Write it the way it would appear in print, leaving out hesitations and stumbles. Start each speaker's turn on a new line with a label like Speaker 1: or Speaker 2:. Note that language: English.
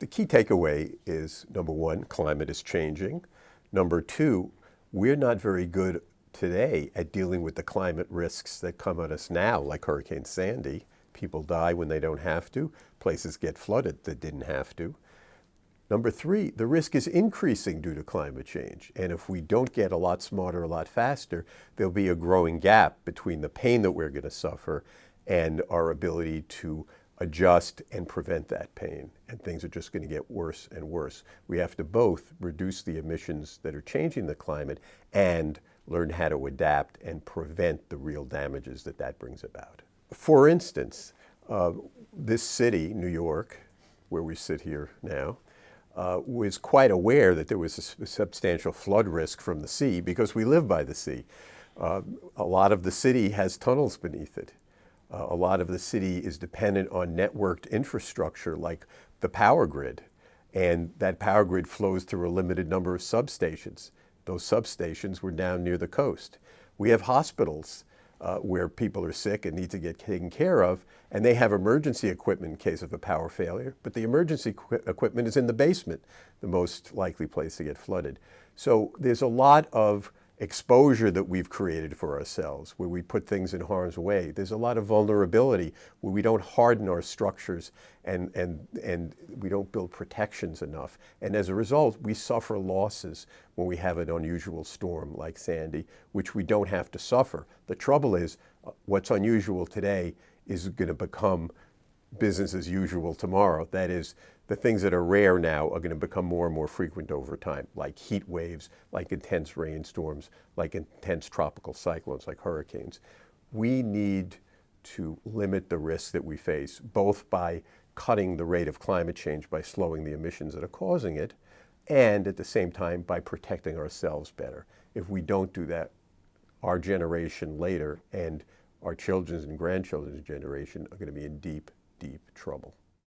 Speaker 1: The key takeaway is, number one, climate is changing. Number two, we're not very good today at dealing with the climate risks that come at us now, like Hurricane Sandy. People die when they don't have to. Places get flooded that didn't have to. Number three, the risk is increasing due to climate change. And if we don't get a lot smarter, a lot faster, there'll be a growing gap between the pain that we're going to suffer and our ability to adjust and prevent that pain. And things are just going to get worse and worse. We have to both reduce the emissions that are changing the climate and learn how to adapt and prevent the real damages that that brings about. For instance, this city, New York, where we sit here now, was quite aware that there was a substantial flood risk from the sea because we live by the sea. A lot of the city has tunnels beneath it. A lot of the city is dependent on networked infrastructure like the power grid, and that power grid flows through a limited number of substations. Those substations were down near the coast. We have hospitals where people are sick and need to get taken care of, and they have emergency equipment in case of a power failure, but the emergency equipment is in the basement, the most likely place to get flooded. So there's a lot of exposure that we've created for ourselves where we put things in harm's way. There's a lot of vulnerability where we don't harden our structures and we don't build protections enough. And as a result, we suffer losses when we have an unusual storm like Sandy, which we don't have to suffer. The trouble is, what's unusual today is going to become business as usual tomorrow. That is, the things that are rare now are going to become more and more frequent over time, like heat waves, like intense rainstorms, like intense tropical cyclones, like hurricanes. We need to limit the risks that we face, both by cutting the rate of climate change by slowing the emissions that are causing it, and at the same time by protecting ourselves better. If we don't do that, our generation later and our children's and grandchildren's generation are going to be in deep, deep trouble.